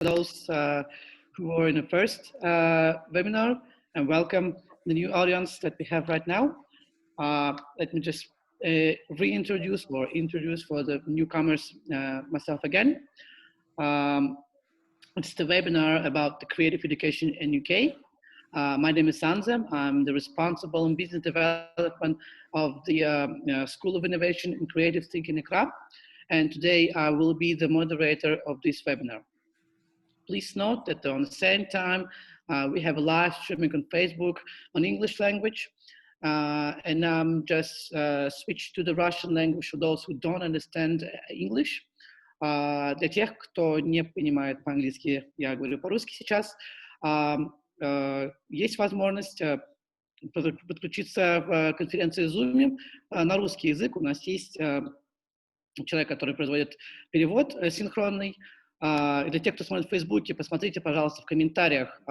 those who are in the first webinar, and welcome the new audience that we have right now. Let me just reintroduce or introduce for the newcomers myself again. It's the webinar about the creative education in UK. My name is Sanzem. I'm the responsible in business development of the School of Innovation and Creative Thinking IKRA. And today I will be the moderator of this webinar. Please note that on the same time, we have a live streaming on Facebook on English language. And just switch to the Russian language for those who don't understand English. Для тех, кто не понимает по-английски, я говорю по-русски сейчас. Есть возможность подключиться в конференции Zoom на русский язык. У нас есть человек, который производит перевод синхронный. И для тех, кто смотрит в Фейсбуке, посмотрите, пожалуйста, в комментариях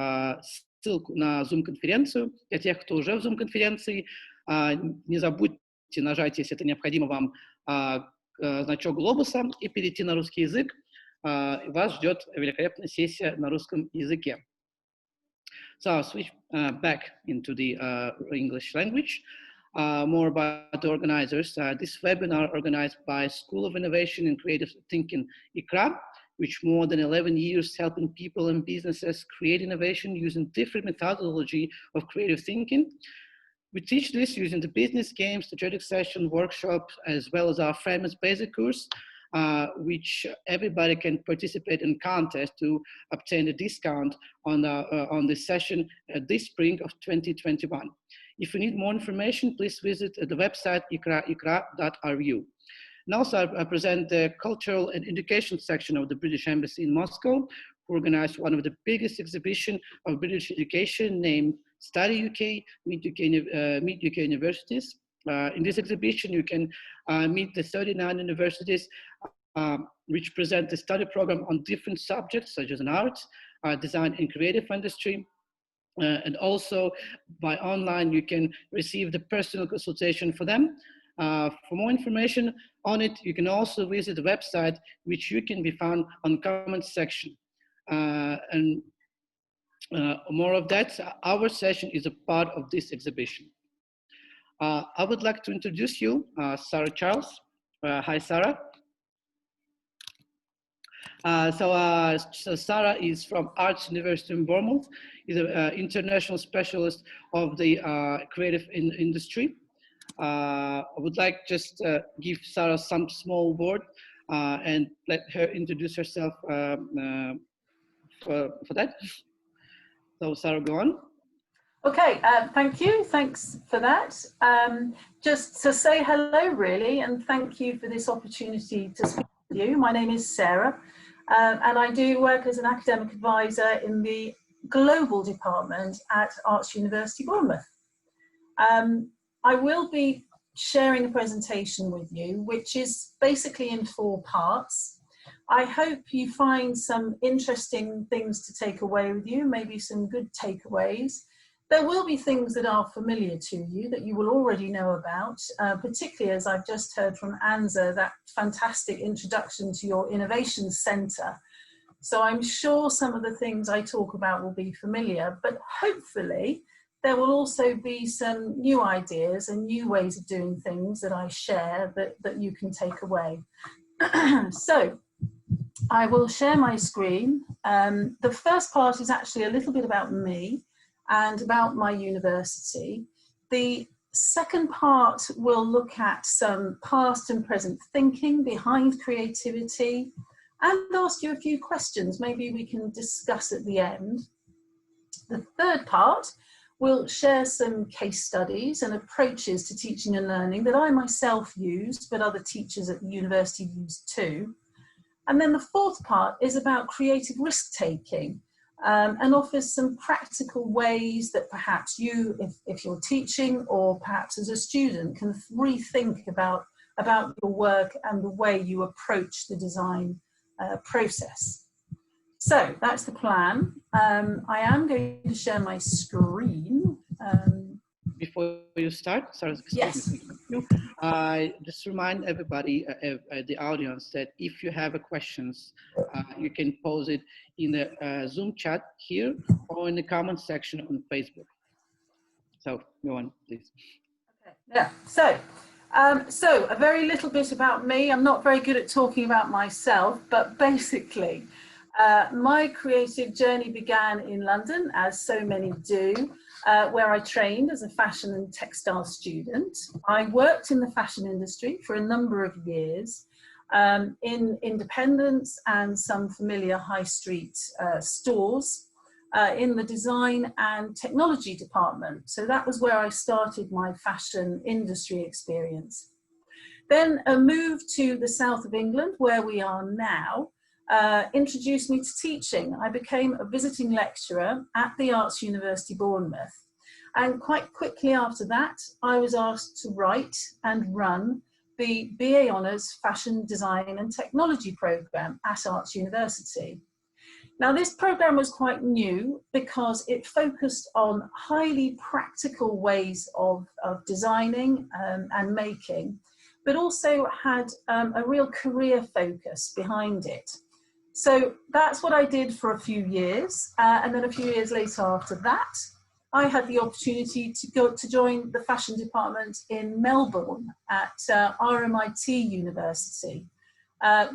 ссылку на Zoom-конференцию. Для тех, кто уже в Zoom-конференции, не забудьте нажать, если это необходимо вам, значок глобуса и перейти на русский язык. Вас ждет великолепная сессия на русском языке. So I'll switch back into the English language. More about the organizers. This webinar organized by School of Innovation and Creative Thinking IKRA, which more than 11 years helping people and businesses create innovation using different methodology of creative thinking. We teach this using the business games, strategic session, workshop, as well as our famous basic course, which everybody can participate in contest to obtain a discount on this session this spring of 2021. If you need more information, please visit the website ikra.ru. And also I present the cultural and education section of the British Embassy in Moscow, who organized one of the biggest exhibitions of British education named Study UK, Meet UK Universities. In this exhibition, you can meet the 39 universities which present a study program on different subjects such as arts, design and creative industry. And also by online, you can receive the personal consultation for them. For more information on it, you can also visit the website, which you can be found on the comments section. And more of that, our session is a part of this exhibition. I would like to introduce you, Sara Chарлz. Hi, Sara. So Sara is from Arts University in Bournemouth. She's an international specialist of the creative industry. I would like just give Sara some small word and let her introduce herself for that. So Sara, go on. Okay, thank you. Thanks for that. Just to say hello, really, and thank you for this opportunity to speak with you. My name is Sarah, and I do work as an academic advisor in the global department at Arts University Bournemouth. I will be sharing a presentation with you, which is basically in 4 parts. I hope you find some interesting things to take away with you, maybe some good takeaways. There will be things that are familiar to you that you will already know about, particularly as I've just heard from Anza, that fantastic introduction to your innovation centre. So I'm sure some of the things I talk about will be familiar, but hopefully there will also be some new ideas and new ways of doing things that I share that you can take away. So I will share my screen. The first part is actually a little bit about me and about my university. The second part will look at some past and present thinking behind creativity and ask you a few questions maybe we can discuss at the end. The third part will share some case studies and approaches to teaching and learning that I myself used, but other teachers at the university used too. And then the fourth part is about creative risk-taking and offers some practical ways that perhaps you, if you're teaching or perhaps as a student, can rethink about your work and the way you approach the design process. So that's the plan. I am going to share my screen. Before you start, Sarah, yes. I just remind everybody, the audience, that if you have questions, you can pose it in the Zoom chat here or in the comment section on Facebook. So go on, please. Okay. Yeah. So a very little bit about me. I'm not very good at talking about myself, but basically, my creative journey began in London, as so many do, where I trained as a fashion and textile student. I worked in the fashion industry for a number of years, in independents and some familiar high street stores, in the design and technology department. So that was where I started my fashion industry experience. Then a move to the south of England, where we are now, introduced me to teaching. I became a visiting lecturer at the Arts University Bournemouth. And quite quickly after that, I was asked to write and run the BA Honours Fashion Design and Technology programme at Arts University. Now, this programme was quite new because it focused on highly practical ways of designing and making, but also had a real career focus behind it. So that's what I did for a few years. And then a few years later after that, I had the opportunity to join the fashion department in Melbourne at RMIT University,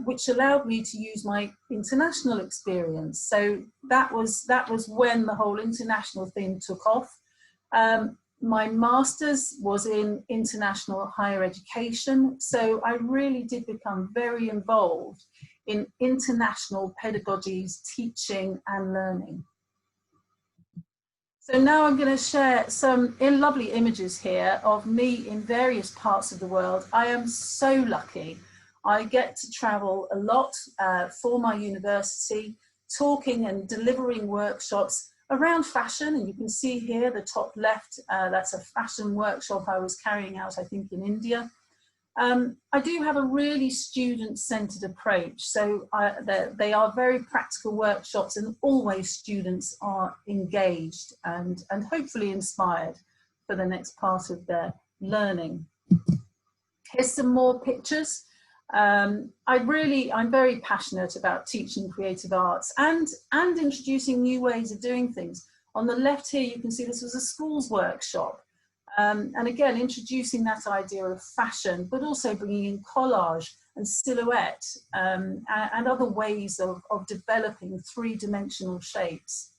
which allowed me to use my international experience. So that was when the whole international thing took off. My master's was in international higher education, so I really did become very involved in international pedagogies, teaching and learning. So now I'm going to share some lovely images here of me in various parts of the world. I am so lucky. I get to travel a lot for my university, talking and delivering workshops around fashion. And you can see here, the top left, that's a fashion workshop I was carrying out, I think, in India. I do have a really student-centered approach. So they are very practical workshops, and always students are engaged and hopefully inspired for the next part of their learning. Here's some more pictures. I'm very passionate about teaching creative arts and introducing new ways of doing things. On the left here, you can see this was a schools workshop. And again, introducing that idea of fashion, but also bringing in collage and silhouette and other ways of developing three-dimensional shapes.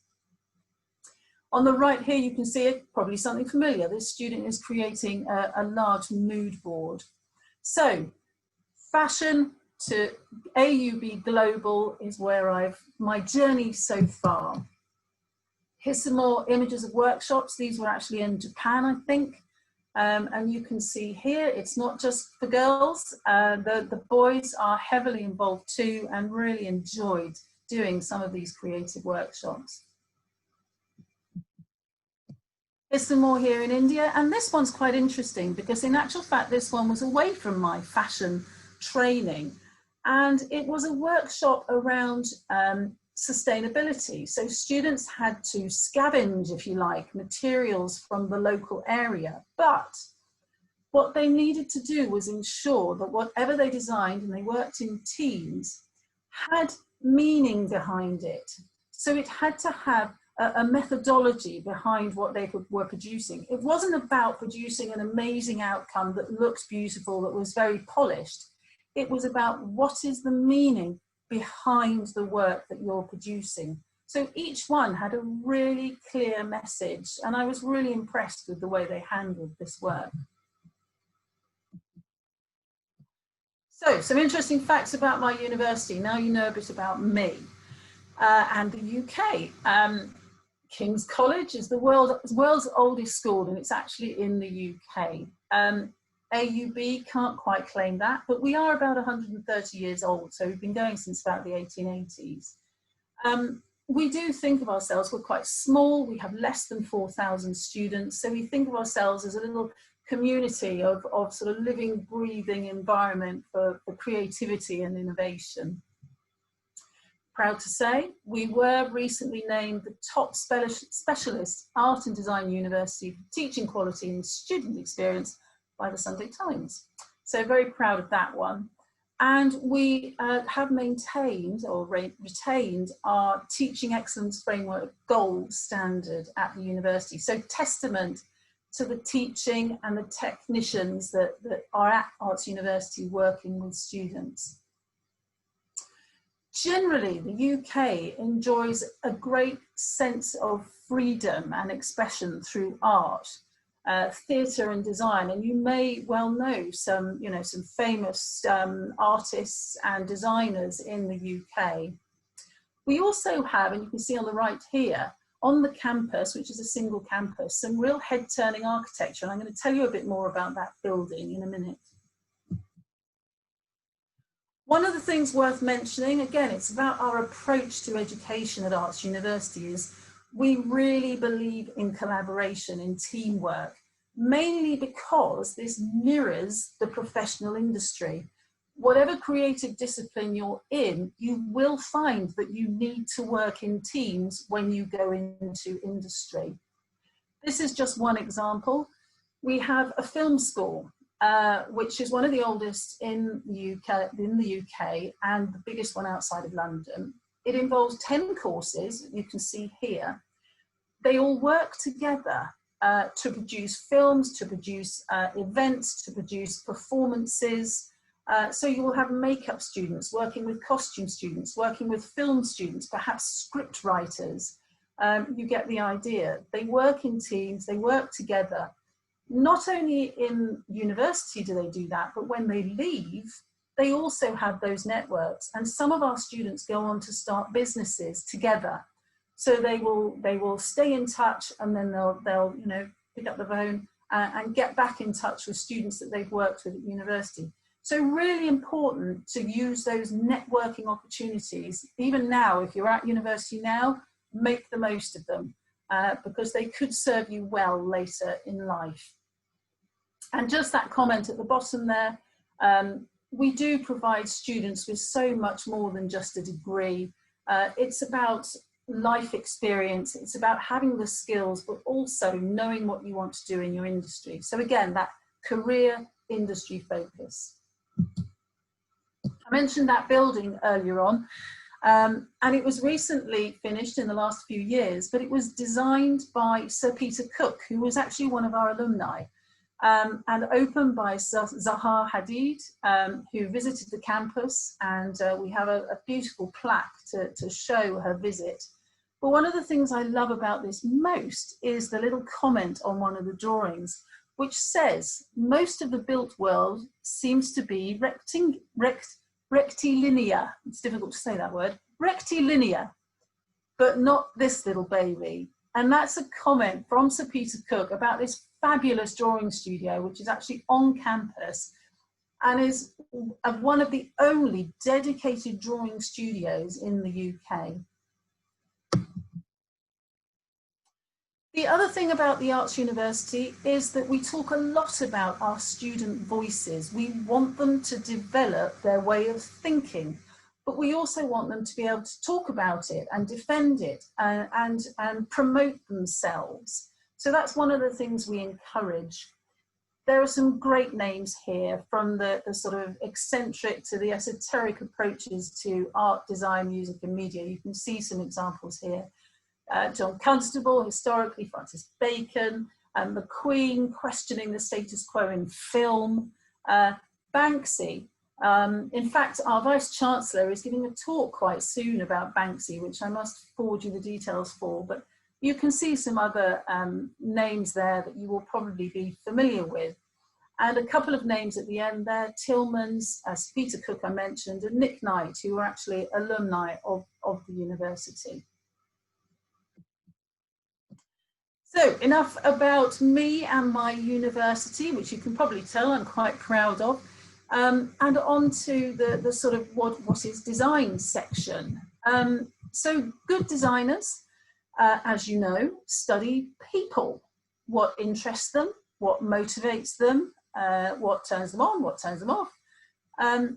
On the right here, you can see it, probably something familiar. This student is creating a large mood board. So fashion to AUB Global is where my journey so far. Here's some more images of workshops. These were actually in Japan, I think. And you can see here, it's not just for girls. The boys are heavily involved too and really enjoyed doing some of these creative workshops. Here's some more here in India. And this one's quite interesting because in actual fact, this one was away from my fashion training. And it was a workshop around sustainability. So students had to scavenge, if you like, materials from the local area. But what they needed to do was ensure that whatever they designed, and they worked in teams, had meaning behind it. So it had to have a methodology behind what they were producing. It wasn't about producing an amazing outcome that looks beautiful, that was very polished. It was about what is the meaning behind the work that you're producing. So each one had a really clear message, and I was really impressed with the way they handled this work. So some interesting facts about my university. Now you know a bit about me and the UK. King's College is the world's oldest school, and it's actually in the UK. AUB can't quite claim that, but we are about 130 years old, so we've been going since about the 1880s. We do think of ourselves, we're quite small, we have less than 4,000 students, so we think of ourselves as a little community of sort of living, breathing environment for creativity and innovation. Proud to say, we were recently named the top specialist art and design university for teaching quality and student experience by the Sunday Times. So very proud of that one. And we have maintained or retained our teaching excellence framework gold standard at the university. So testament to the teaching and the technicians that are at Arts University working with students. Generally, the UK enjoys a great sense of freedom and expression through art, theatre and design, and you may well know some, some famous artists and designers in the UK. We also have, and you can see on the right here, on the campus, which is a single campus, some real head-turning architecture, and I'm going to tell you a bit more about that building in a minute. One of the things worth mentioning, again, it's about our approach to education at Arts University, is we really believe in collaboration, in teamwork, mainly because this mirrors the professional industry. Whatever creative discipline you're in, you will find that you need to work in teams when you go into industry. This is just one example. We have a film school, which is one of the oldest in the UK and the biggest one outside of London. It involves 10 courses, you can see here. They all work together to produce films, to produce events, to produce performances. So you will have makeup students working with costume students, working with film students, perhaps script writers. You get the idea. They work in teams, they work together. Not only in university do they do that, but when they leave, they also have those networks. And some of our students go on to start businesses together. So they will stay in touch, and then they'll pick up the phone and get back in touch with students that they've worked with at university. So really important to use those networking opportunities. Even now, if you're at university now, make the most of them because they could serve you well later in life. And just that comment at the bottom there, we do provide students with so much more than just a degree. It's about life experience, it's about having the skills, but also knowing what you want to do in your industry. So again, that career industry focus. I mentioned that building earlier on, and it was recently finished in the last few years, but it was designed by Sir Peter Cook, who was actually one of our alumni, and opened by Zaha Hadid, who visited the campus, and we have a beautiful plaque to show her visit. But one of the things I love about this most is the little comment on one of the drawings, which says, most of the built world seems to be rectilinear. It's difficult to say that word, rectilinear, but not this little baby. And that's a comment from Sir Peter Cook about this fabulous drawing studio, which is actually on campus and is one of the only dedicated drawing studios in the UK. The other thing about the Arts University is that we talk a lot about our student voices. We want them to develop their way of thinking, but we also want them to be able to talk about it and defend it and promote themselves. So that's one of the things we encourage. There are some great names here, from the sort of eccentric to the esoteric approaches to art, design, music and media. You can see some examples here. John Constable, historically, Francis Bacon, and the Queen questioning the status quo in film, Banksy. In fact, our Vice-Chancellor is giving a talk quite soon about Banksy, which I must forward you the details for, but you can see some other names there that you will probably be familiar with. And a couple of names at the end there, Tillmans, as Peter Cook I mentioned, and Nick Knight, who were actually alumni of the university. So enough about me and my university, which you can probably tell I'm quite proud of, and on to the sort of what is design section. So good designers, as you know, study people, what interests them, what motivates them, what turns them on, what turns them off.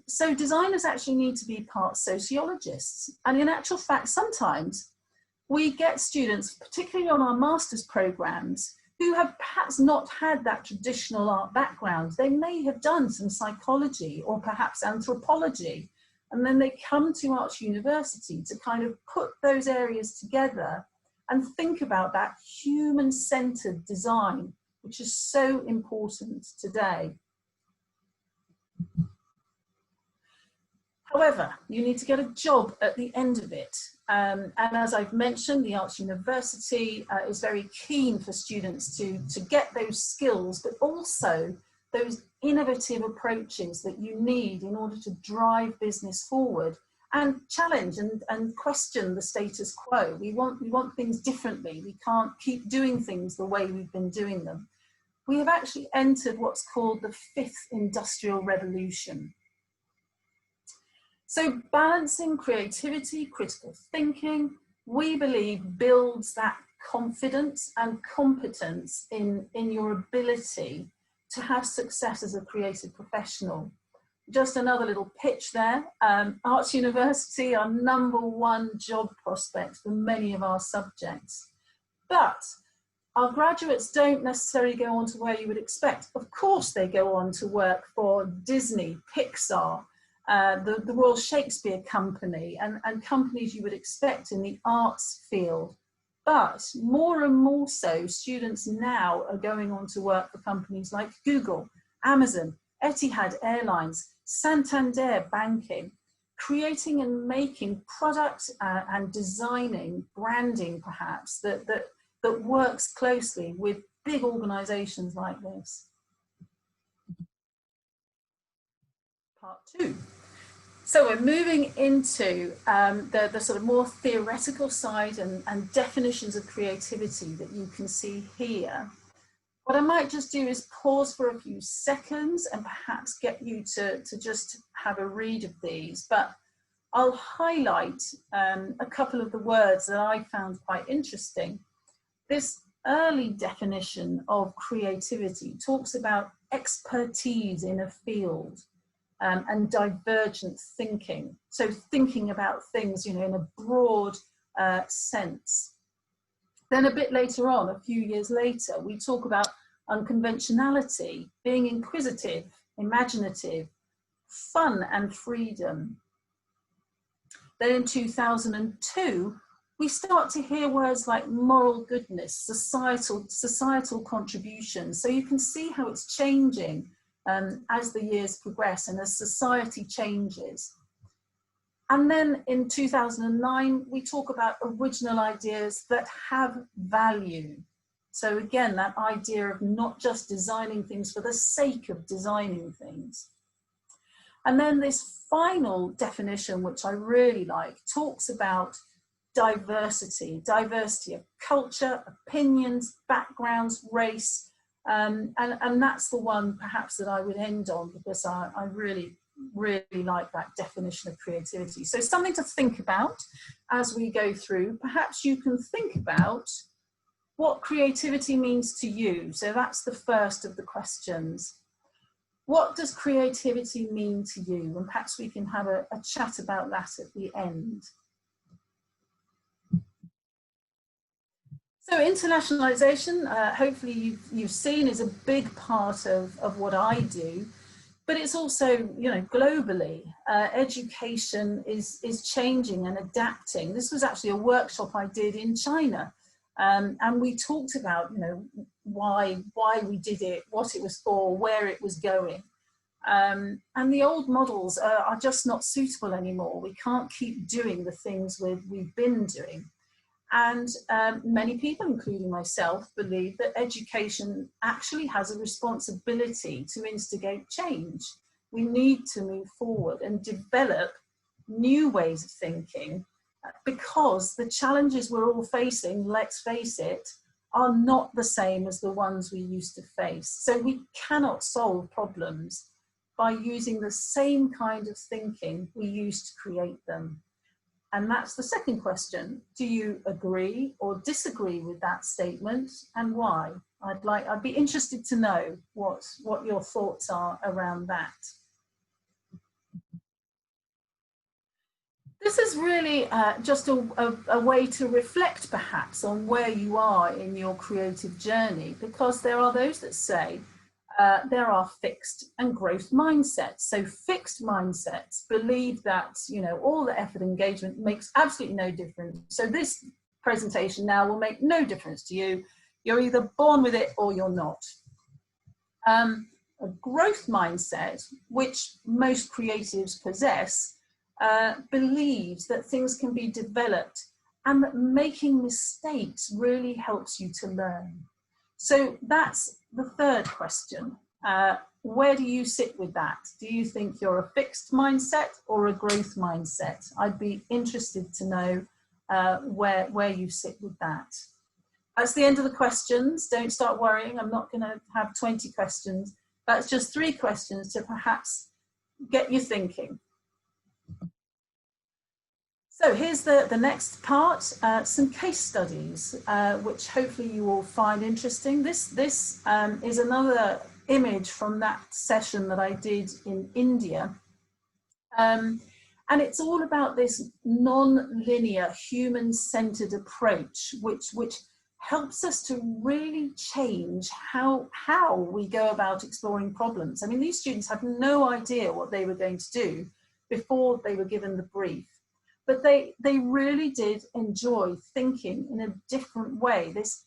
So designers actually need to be part sociologists. And in actual fact, sometimes we get students, particularly on our master's programs, who have perhaps not had that traditional art background. They may have done some psychology or perhaps anthropology, and then they come to Arts University to kind of put those areas together and think about that human-centered design, which is so important today. However, you need to get a job at the end of it. And as I've mentioned, the Arts University is very keen for students to get those skills, but also those innovative approaches that you need in order to drive business forward and challenge and question the status quo. We want things differently. We can't keep doing things the way we've been doing them. We have actually entered what's called the 5th Industrial Revolution. So balancing creativity, critical thinking, we believe builds that confidence and competence in your ability to have success as a creative professional. Just another little pitch there. Arts University are #1 job prospect for many of our subjects. But our graduates don't necessarily go on to where you would expect. Of course, they go on to work for Disney, Pixar, the Royal Shakespeare Company, and companies you would expect in the arts field. But more and more so, students now are going on to work for companies like Google, Amazon, Etihad Airlines, Santander Banking, creating and making products and designing branding perhaps that works closely with big organizations like this. Part 2. So we're moving into the sort of more theoretical side and definitions of creativity that you can see here. What I might just do is pause for a few seconds and perhaps get you to just have a read of these, but I'll highlight a couple of the words that I found quite interesting. This early definition of creativity talks about expertise in a field. And divergent thinking. So thinking about things, you know, in a broad sense. Then a bit later on, a few years later, we talk about unconventionality, being inquisitive, imaginative, fun and freedom. Then in 2002, we start to hear words like moral goodness, societal contribution. So you can see how it's changing as the years progress and as society changes. And then in 2009, we talk about original ideas that have value. So again, that idea of not just designing things for the sake of designing things. And then this final definition, which I really like, talks about diversity of culture, opinions, backgrounds, race, and that's the one perhaps that I would end on, because I really like that definition of creativity. So something to think about as we go through. Perhaps you can think about what creativity means to you. So that's the first of the questions. What does creativity mean to you? And perhaps we can have a chat about that at the end. So internationalization, hopefully you've seen, is a big part of what I do, but it's also, you know, globally, education is changing and adapting. This was actually a workshop I did in China, and we talked about, you know, why we did it, what it was for, where it was going. And the old models are just not suitable anymore. We can't keep doing the things we've been doing. And many people, including myself, believe that education actually has a responsibility to instigate change. We need to move forward and develop new ways of thinking, because the challenges we're all facing, let's face it, are not the same as the ones we used to face. So we cannot solve problems by using the same kind of thinking we used to create them. And that's the second question. Do you agree or disagree with that statement, and why? I'd be interested to know what your thoughts are around that. This is really just a way to reflect perhaps on where you are in your creative journey, because there are those that say there are fixed and growth mindsets. So fixed mindsets believe that, you know, all the effort and engagement makes absolutely no difference. So this presentation now will make no difference to you. You're either born with it or you're not. A growth mindset, which most creatives possess, believes that things can be developed and that making mistakes really helps you to learn. So that's the third question. Where do you sit with that? Do you think you're a fixed mindset or a growth mindset? I'd be interested to know where you sit with that. That's the end of the questions. Don't start worrying. I'm not going to have 20 questions. That's just 3 questions to perhaps get you thinking. So here's the next part, some case studies, which hopefully you will find interesting. This is another image from that session that I did in India. And it's all about this non-linear, human-centered approach, which helps us to really change how we go about exploring problems. I mean, these students had no idea what they were going to do before they were given the brief. But they really did enjoy thinking in a different way, this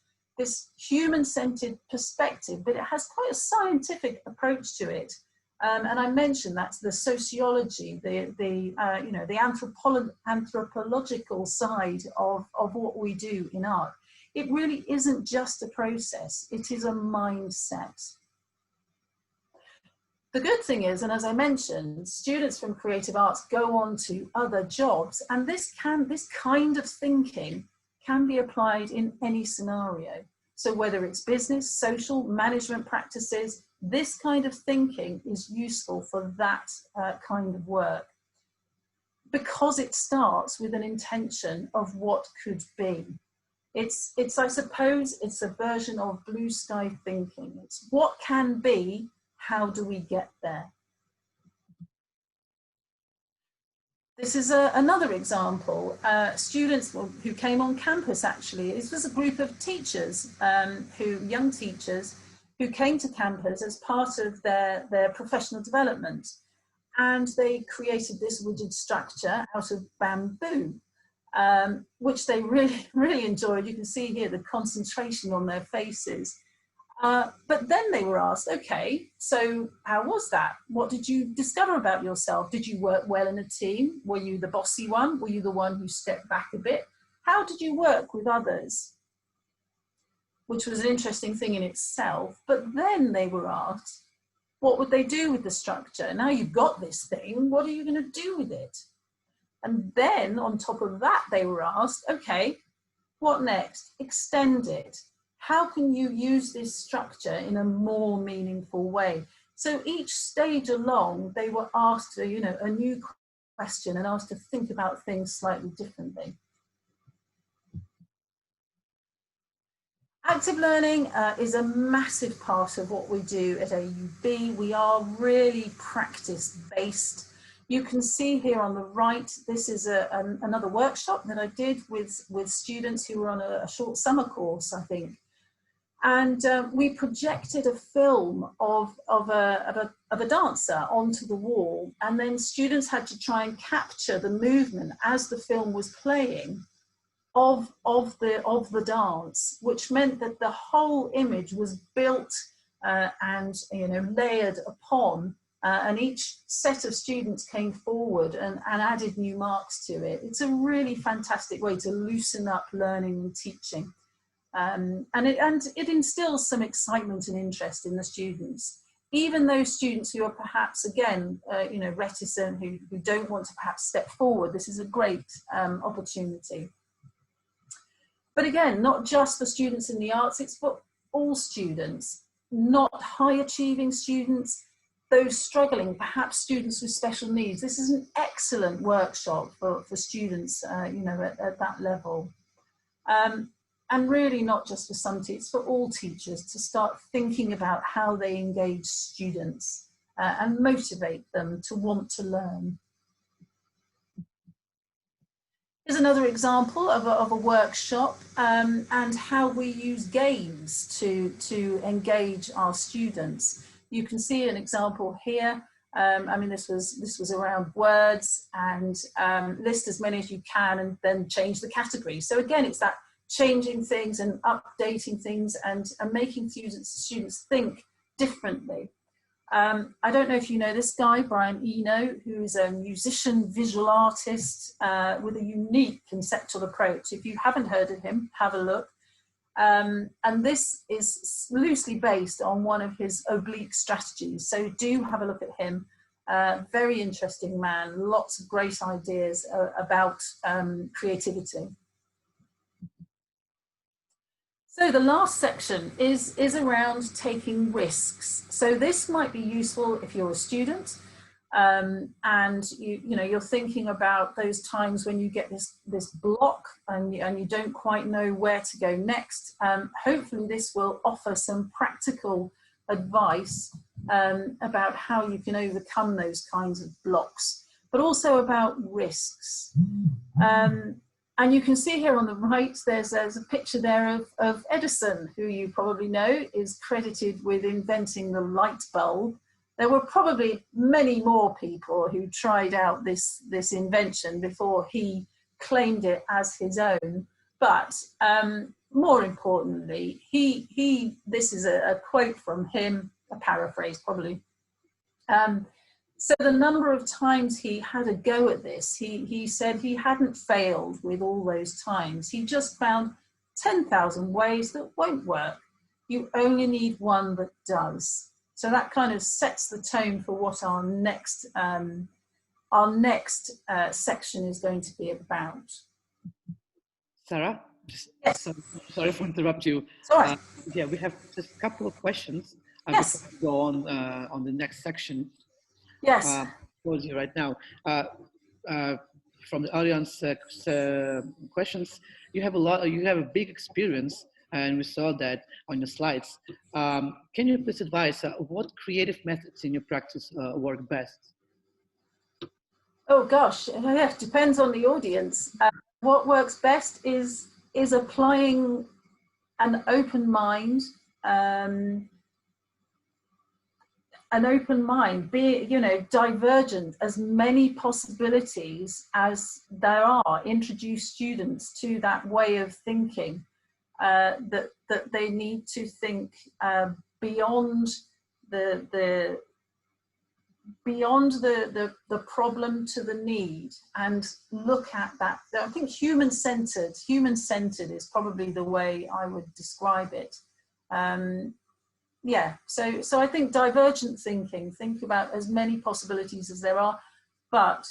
human-centered perspective, but it has quite a scientific approach to it. And I mentioned that's the sociology, the anthropological side of what we do in art. It really isn't just a process, it is a mindset. The good thing is, and as I mentioned, students from creative arts go on to other jobs, and this kind of thinking can be applied in any scenario. So whether it's business, social, management practices, this kind of thinking is useful for that kind of work, because it starts with an intention of what could be. It's I suppose it's a version of blue sky thinking. It's what can be. How do we get there? This is another example. Students who came on campus, actually. This was a group of teachers, young teachers, who came to campus as part of their professional development. And they created this rigid structure out of bamboo, which they really, really enjoyed. You can see here the concentration on their faces. But then they were asked, okay, so how was that? What did you discover about yourself? Did you work well in a team? Were you the bossy one? Were you the one who stepped back a bit? How did you work with others? Which was an interesting thing in itself. But then they were asked, what would they do with the structure? Now you've got this thing, what are you going to do with it? And then on top of that, they were asked, okay, what next? Extend it. How can you use this structure in a more meaningful way? So each stage along, they were asked a new question and asked to think about things slightly differently. Active learning is a massive part of what we do at AUB. We are really practice-based. You can see here on the right, this is another workshop that I did with students who were on a short summer course, I think. And we projected a film of a dancer onto the wall, and then students had to try and capture the movement as the film was playing of the dance, which meant that the whole image was built and layered upon, and each set of students came forward and added new marks to it. It's a really fantastic way to loosen up learning and teaching. And it instills some excitement and interest in the students, even those students who are perhaps, again, reticent, who don't want to perhaps step forward. This is a great opportunity. But again, not just for students in the arts, it's for all students, not high achieving students, those struggling, perhaps students with special needs. This is an excellent workshop for students, at that level. And really not just for some teachers, for all teachers to start thinking about how they engage students and motivate them to want to learn. Here's another example of a workshop and how we use games to engage our students. You can see an example here. I mean, this was around words, and list as many as you can and then change the category. So again, it's that changing things and updating things and making students think differently. I don't know if you know this guy, Brian Eno, who is a musician, visual artist with a unique conceptual approach. If you haven't heard of him, have a look. And this is loosely based on one of his oblique strategies. So do have a look at him. Very interesting man, lots of great ideas about creativity. So the last section is around taking risks. So this might be useful if you're a student and you're thinking about those times when you get this block and you don't quite know where to go next. Hopefully this will offer some practical advice about how you can overcome those kinds of blocks, but also about risks. And you can see here on the right, there's a picture there of Edison, who you probably know is credited with inventing the light bulb. There were probably many more people who tried out this invention before he claimed it as his own. But more importantly, this is a quote from him, a paraphrase probably. So the number of times he had a go at this, he said he hadn't failed with all those times. He just found 10,000 ways that won't work. You only need one that does. So that kind of sets the tone for what our next section is going to be about. Sarah? Yes. Sorry for interrupt you. Sorry. Yeah, we have just a couple of questions. Yes. Before we go on the next section. Yes. Towards you right now. From the audience questions, you have a big experience, and we saw that on your slides. Can you please advise what creative methods in your practice work best? Oh gosh, yeah, depends on the audience. What works best is applying an open mind. Be divergent, as many possibilities as there are. Introduce students to that way of thinking, that they need to think beyond the problem to the need, and look at that. I think human-centered is probably the way I would describe it. Yeah, so I think divergent thinking, think about as many possibilities as there are, but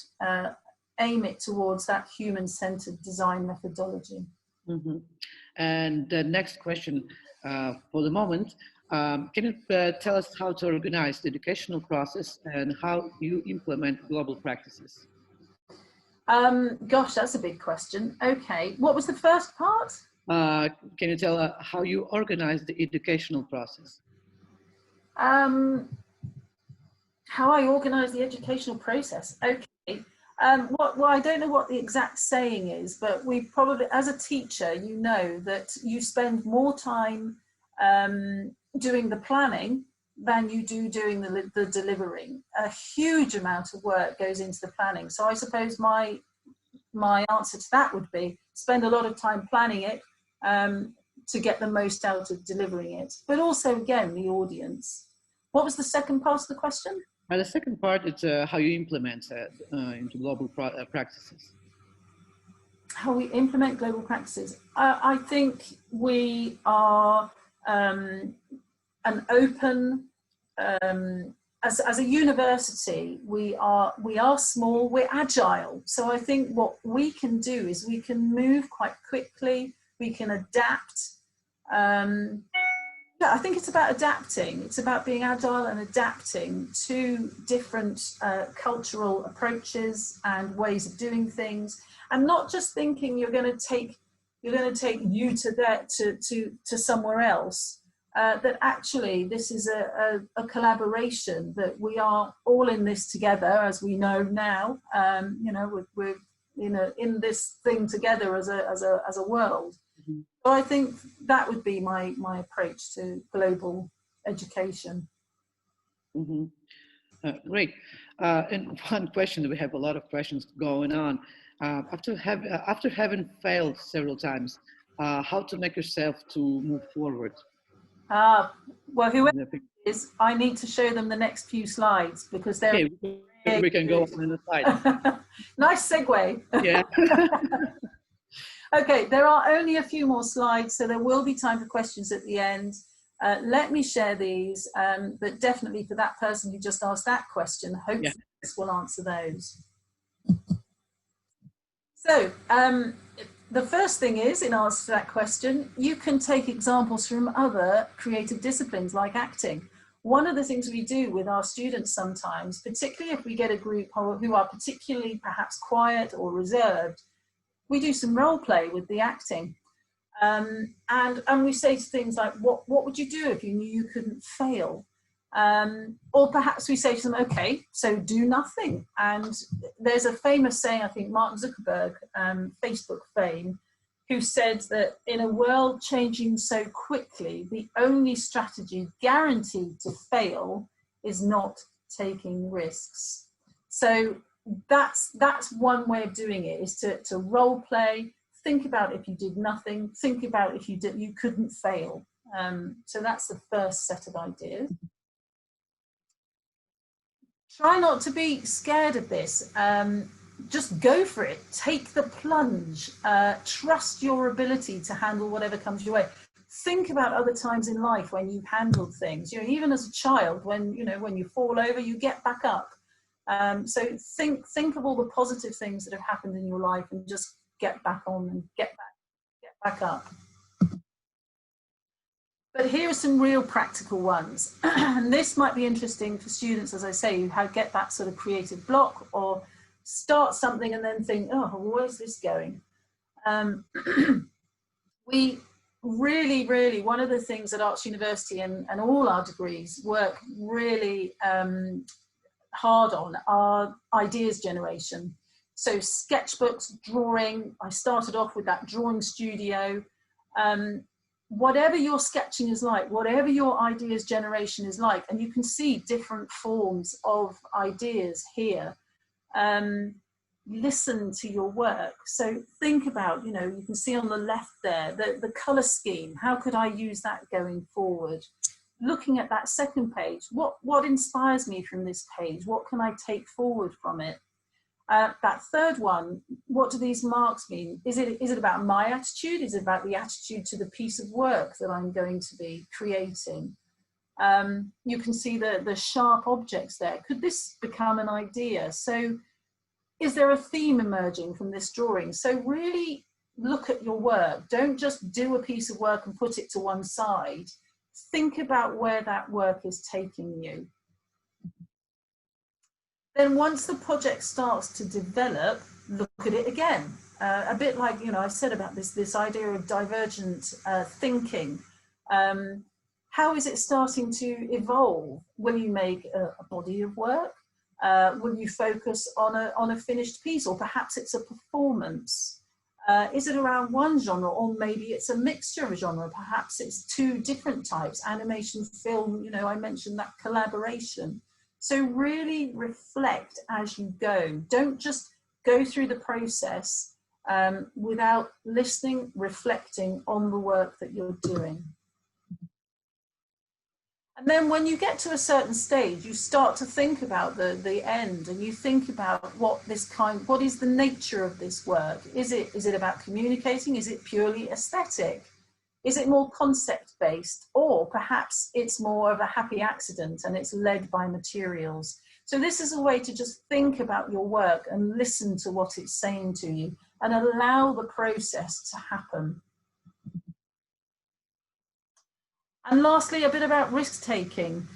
aim it towards that human-centered design methodology. Mm-hmm. And the next question for the moment, can you tell us how to organize the educational process and how you implement global practices? Gosh, that's a big question. Okay, what was the first part? Can you tell how you organize the educational process? How I organize the educational process. Okay. Well, I don't know what the exact saying is, but we probably, as a teacher, you know that you spend more time doing the planning than you do doing the delivering. A huge amount of work goes into the planning. So I suppose my answer to that would be spend a lot of time planning it to get the most out of delivering it. But also, again, the audience. What was the second part of the question? The second part is how you implement into global practices. How we implement global practices. I think we are an open, as a university, we are small, we're agile. So I think what we can do is we can move quite quickly, we can adapt. Yeah, I think it's about adapting. It's about being agile and adapting to different cultural approaches and ways of doing things, and not just thinking you're going to take you to somewhere else. That actually this is a collaboration. That we are all in this together, as we know now. You know, in this thing together as a world. Mhm. So I think that would be my approach to global education. Mm-hmm. Great. And one question, we have a lot of questions going on. After having failed several times, how to make yourself to move forward? Well, whoever it is, I need to show them the next few slides because they're okay. We can go on in the slide. Nice segue. Yeah. Okay, there are only a few more slides, so there will be time for questions at the end. Let me share these, but definitely for that person who just asked that question, hopefully this will answer those. So the first thing is, in answer to that question, you can take examples from other creative disciplines like acting. One of the things we do with our students sometimes, particularly if we get a group who are particularly perhaps quiet or reserved, we do some role play with the acting. And we say things like, what would you do if you knew you couldn't fail? Or perhaps we say to them, okay, so do nothing. And there's a famous saying, I think Mark Zuckerberg, Facebook fame, who said that in a world changing so quickly, the only strategy guaranteed to fail is not taking risks. So that's one way of doing it, is to role play. Think about if you did nothing. Think about if you couldn't fail. So that's the first set of ideas. Try not to be scared of this. Just go for it. Take the plunge. Trust your ability to handle whatever comes your way. Think about other times in life when you've handled things. Even as a child, when you fall over, you get back up. So think of all the positive things that have happened in your life and just get back on and get back up. But here are some real practical ones. And this might be interesting for students, as I say, who get that sort of creative block or start something and then think, oh, where's this going? We really, one of the things at Arts University and all our degrees work really hard on are ideas generation. So sketchbooks, drawing. I started off with that drawing studio. Whatever your sketching is like, whatever your ideas generation is like, and you can see different forms of ideas here. Listen to your work. So think about, you can see on the left there, the color scheme. How could I use that going forward? Looking at that second page, what inspires me from this page? What can I take forward from it? That third one, what do these marks mean? Is it about my attitude? Is it about the attitude to the piece of work that I'm going to be creating? You can see the sharp objects there. Could this become an idea? So is there a theme emerging from this drawing? So really look at your work. Don't just do a piece of work and put it to one side. Think about where that work is taking you. Then once the project starts to develop, look at it again. A bit like, I said about this idea of divergent thinking. How is it starting to evolve? Will you make a body of work? Will you focus on a finished piece, or perhaps it's a performance? Is it around one genre, or maybe it's a mixture of genre? Perhaps it's two different types, animation, film, I mentioned that collaboration. So really reflect as you go. Don't just go through the process without listening, reflecting on the work that you're doing. And then when you get to a certain stage, you start to think about the end, and you think about what is the nature of this work? Is it about communicating? Is it purely aesthetic? Is it more concept-based, or perhaps it's more of a happy accident and it's led by materials? So this is a way to just think about your work and listen to what it's saying to you and allow the process to happen. And lastly, a bit about risk-taking.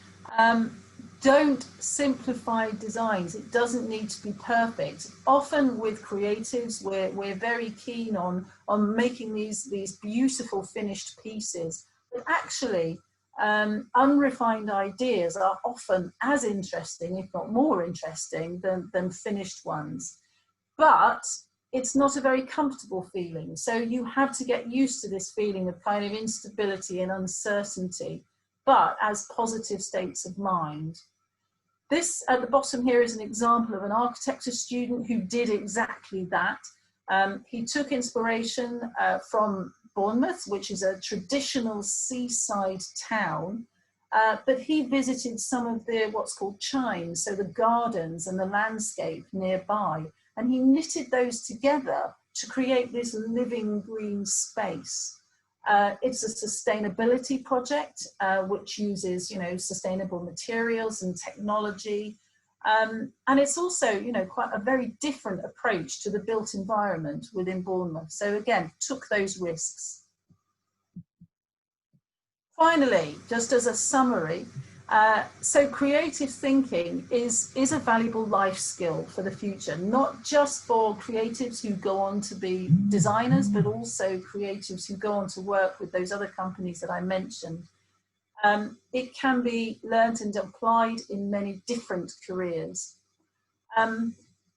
Don't simplify designs. It doesn't need to be perfect. Often with creatives, we're very keen on making these beautiful finished pieces. But actually, unrefined ideas are often as interesting, if not more interesting, than finished ones. But it's not a very comfortable feeling. So you have to get used to this feeling of kind of instability and uncertainty, but as positive states of mind. This at the bottom here is an example of an architecture student who did exactly that. He took inspiration from Bournemouth, which is a traditional seaside town, but he visited some of the what's called chimes, so the gardens and the landscape nearby, and he knitted those together to create this living green space. It's a sustainability project which uses, sustainable materials and technology, and it's also, quite a very different approach to the built environment within Bournemouth. So again, took those risks. Finally, just as a summary, so creative thinking is a valuable life skill for the future, not just for creatives who go on to be designers, but also creatives who go on to work with those other companies that I mentioned. It can be learned and applied in many different careers.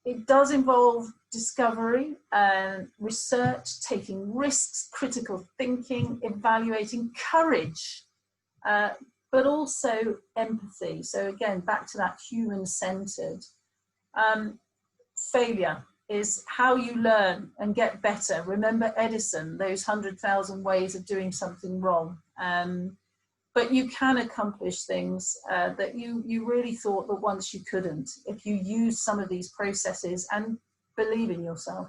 It does involve discovery, research, taking risks, critical thinking, evaluating, courage, but also empathy. So again, back to that human-centered. Failure is how you learn and get better. Remember Edison, those 100,000 ways of doing something wrong. But you can accomplish things that you really thought that once you couldn't, if you use some of these processes and believe in yourself.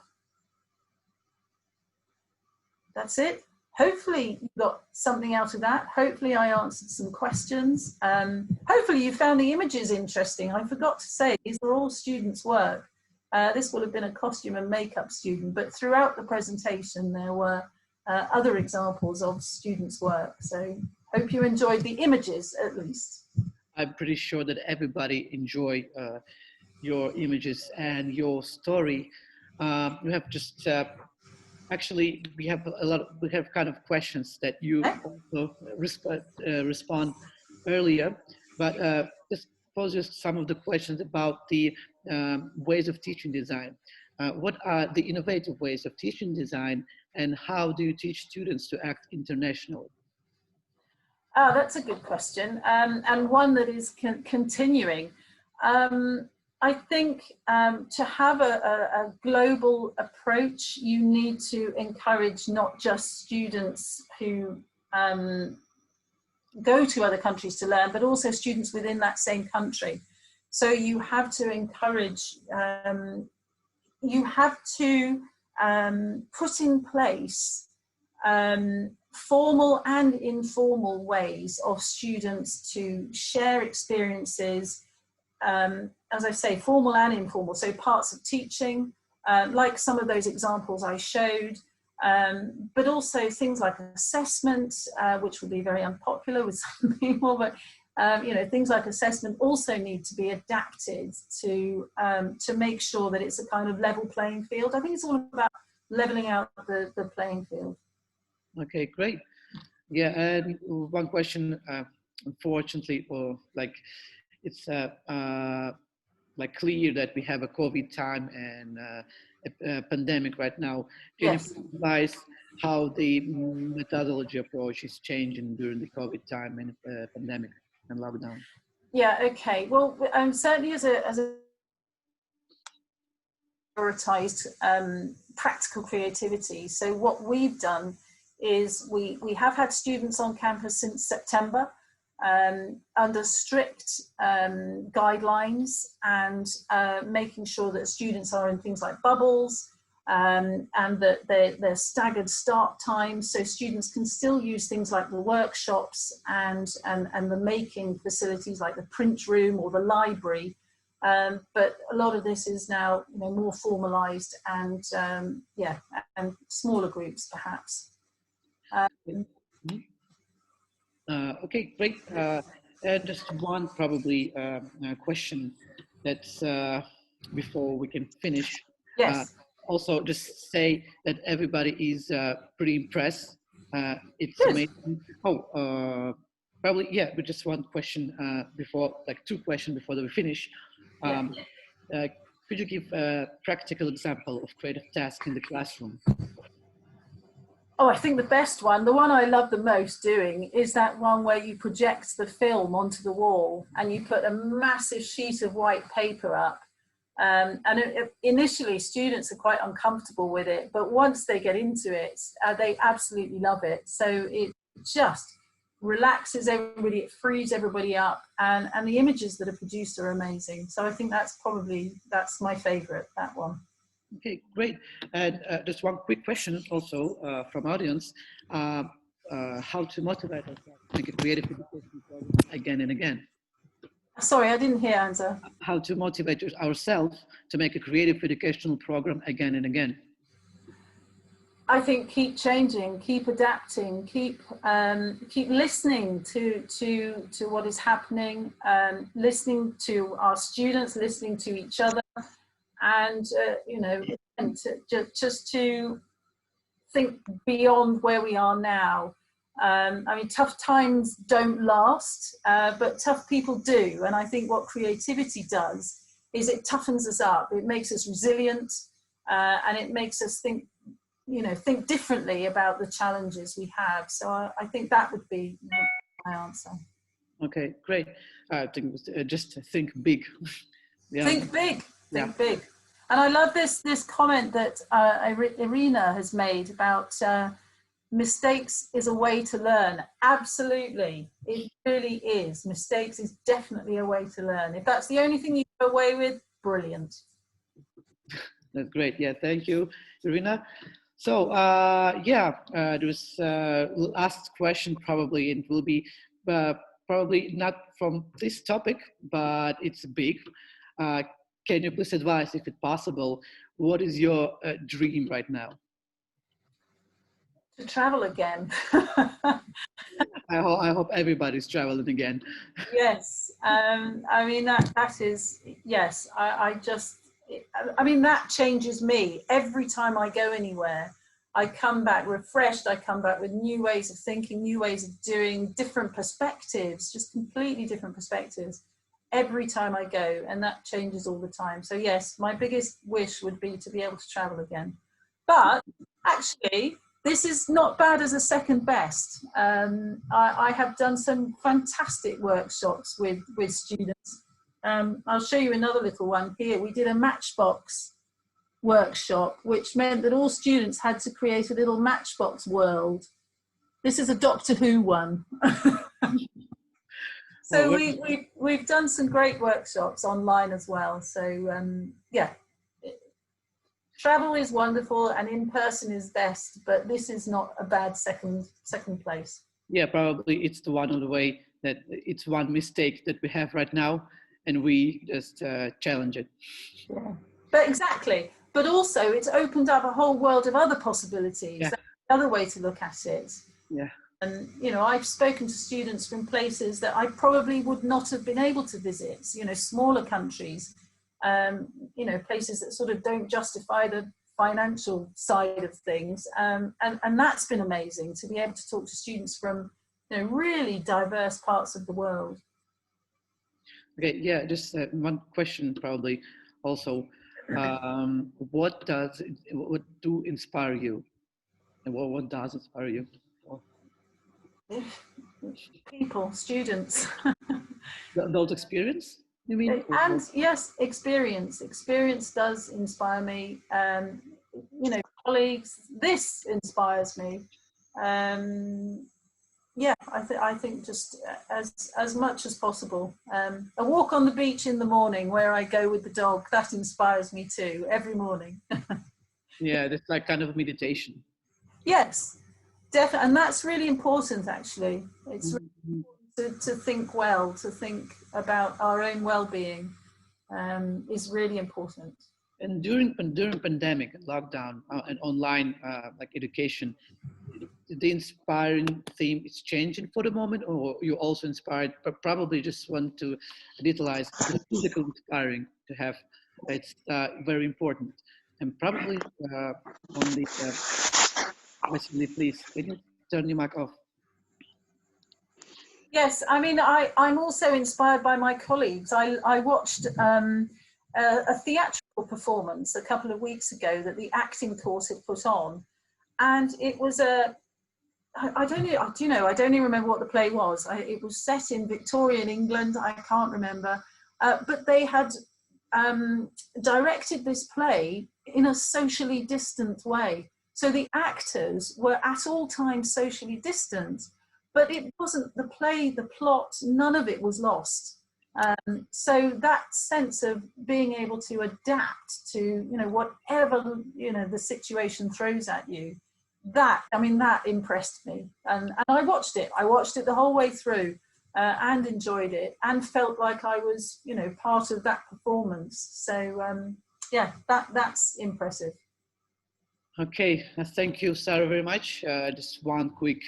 That's it. Hopefully you got something out of that. Hopefully I answered some questions. Hopefully you found the images interesting. I forgot to say, these are all students' work. This will have been a costume and makeup student, but throughout the presentation there were other examples of students' work. So hope you enjoyed the images at least. I'm pretty sure that everybody enjoyed your images and your story. We have just actually we have kind of questions that you also respond earlier, but just pose just some of the questions about the ways of teaching design. What are the innovative ways of teaching design, and how do you teach students to act internationally? Oh, that's a good question, and one that is continuing. I think to have a global approach, you need to encourage not just students who go to other countries to learn, but also students within that same country. So you have to encourage, you have to put in place formal and informal ways of students to share experiences, as I say, formal and informal, so parts of teaching, like some of those examples I showed, but also things like assessment, which will be very unpopular with some people, but things like assessment also need to be adapted to make sure that it's a kind of level playing field. I think it's all about leveling out the playing field. Okay, great. Yeah, and one question, unfortunately, or like it's like clear that we have a COVID time and a pandemic right now. Can Yes. you advise how the methodology approach is changing during the COVID time and pandemic and lockdown? Yeah. Okay. Well, certainly as a prioritized practical creativity. So what we've done is we have had students on campus since September under strict guidelines, and making sure that students are in things like bubbles, and that they're staggered start times, so students can still use things like the workshops and the making facilities like the print room or the library. But a lot of this is now more formalized and yeah, and smaller groups perhaps. Okay, great. And just one probably question that's before we can finish. Yes. Also, just say that everybody is pretty impressed. It's Good. amazing. Oh, probably, yeah, but just one question before, like two questions before we finish. Could you give a practical example of creative task in the classroom? Oh, I think the best one, the one I love the most doing, is that one where you project the film onto the wall and you put a massive sheet of white paper up. Initially, students are quite uncomfortable with it, but once they get into it, they absolutely love it. So it just relaxes everybody, it frees everybody up, and the images that are produced are amazing. So I think that's my favorite, that one. Okay, great. And just one quick question also from audience, how to motivate ourselves to make a creative education program again and again? Sorry, I didn't hear, Anza. How to motivate ourselves to make a creative educational program again and again? I think keep changing, keep adapting, keep listening to what is happening, listening to our students, listening to each other, and you know, just to think beyond where we are now. I mean, tough times don't last, but tough people do, and I think what creativity does is it toughens us up, it makes us resilient, and it makes us think differently about the challenges we have. So I think that would be my answer. Okay, great. I think just think big. Yeah. Think big, think big. And I love this comment that Irina has made about mistakes is a way to learn. Absolutely, it really is. Mistakes is definitely a way to learn. If that's the only thing you go away with, brilliant. That's great. Yeah, thank you, Irina. So there's last question probably, and it will be probably not from this topic, but it's big. Can you please advise, if it's possible, what is your dream right now? To travel again. I hope everybody's traveling again. Yes, I mean that is, yes. I mean, that changes me. Every time I go anywhere, I come back refreshed, I come back with new ways of thinking, new ways of doing, different perspectives, just completely different perspectives every time I go, and that changes all the time. So yes, my biggest wish would be to be able to travel again. But actually, this is not bad as a second best. I have done some fantastic workshops with students. I'll show you another little one here. We did a matchbox workshop, which meant that all students had to create a little matchbox world. This is a Doctor Who one. So we've done some great workshops online as well. So yeah, travel is wonderful and in person is best, but this is not a bad second place. Yeah, probably it's the one of the way that it's one mistake that we have right now, and we just challenge it. Yeah, but exactly. But also it's opened up a whole world of other possibilities. Yeah. That's another way to look at it. Yeah. And, you know, I've spoken to students from places that I probably would not have been able to visit, you know, smaller countries, you know, places that sort of don't justify the financial side of things. And that's been amazing to be able to talk to students from, you know, really diverse parts of the world. Okay, yeah, just one question probably also. What do inspire you? And what does inspire you? People, students. Those experience, you mean? And yes, experience. Experience does inspire me. You know, colleagues, this inspires me. Yeah, I think just as much as possible. A walk on the beach in the morning where I go with the dog, that inspires me too, every morning. Yeah, that's like kind of meditation. Yes, definitely, and that's really important actually. It's really important to think well, to think about our own well-being is really important. And during pandemic and lockdown and online like education, the inspiring theme is changing for the moment, or you also inspired, but probably just want to utilize the physical inspiring to have. It's very important. And probably on the Wesley, please, can you turn your mic off? Yes, I mean, I'm also inspired by my colleagues. I watched a theatrical performance a couple of weeks ago that the acting course had put on, and it was I don't even remember what the play was. It was set in Victorian England. I can't remember, but they had directed this play in a socially distant way. So the actors were at all times socially distant, but it wasn't the play, the plot, none of it was lost. So that sense of being able to adapt to, whatever, the situation throws at you, that impressed me. And I watched it the whole way through and enjoyed it and felt like I was, part of that performance. So yeah, that's impressive. Okay, thank you, Sarah, very much. Just one quick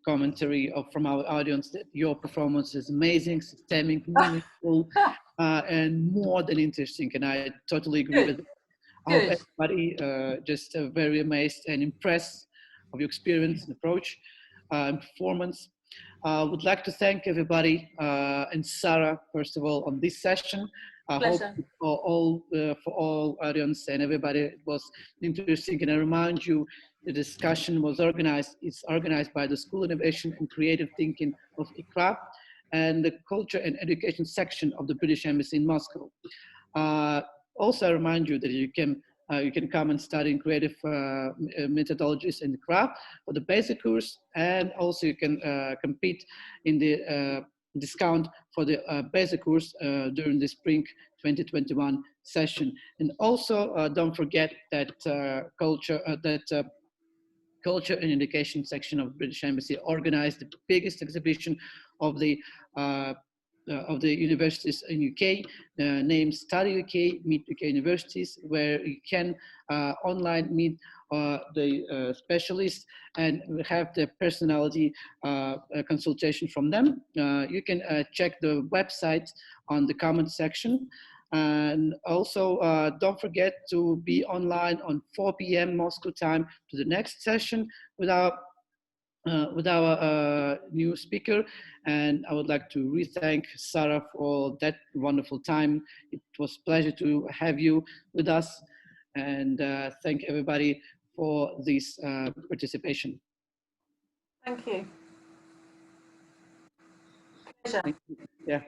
commentary from our audience that your performance is amazing, systemic, meaningful, and more than interesting. And I totally agree with it. I hope everybody just very amazed and impressed of your experience and approach and performance. I would like to thank everybody and Sarah, first of all, on this session. I hope for all audience and everybody it was interesting. And I remind you, the discussion was organized. It's organized by the School of Innovation and Creative Thinking of IKRA and the Culture and Education section of the British Embassy in Moscow. Also, I remind you that you can come and study in creative methodologies in IKRA for the basic course, and also you can compete in the discount for the basic course during the spring 2021 session. And also don't forget that culture and education section of British Embassy organized the biggest exhibition of the universities in UK, named Study UK, Meet UK Universities, where you can online meet the specialists and have the personality consultation from them. You can check the website on the comment section. And also don't forget to be online on 4 p.m. Moscow time to the next session with our new speaker. And I would like to re-thank Sarah for that wonderful time. It was a pleasure to have you with us, and thank everybody for this participation. Thank you. Pleasure. Yeah.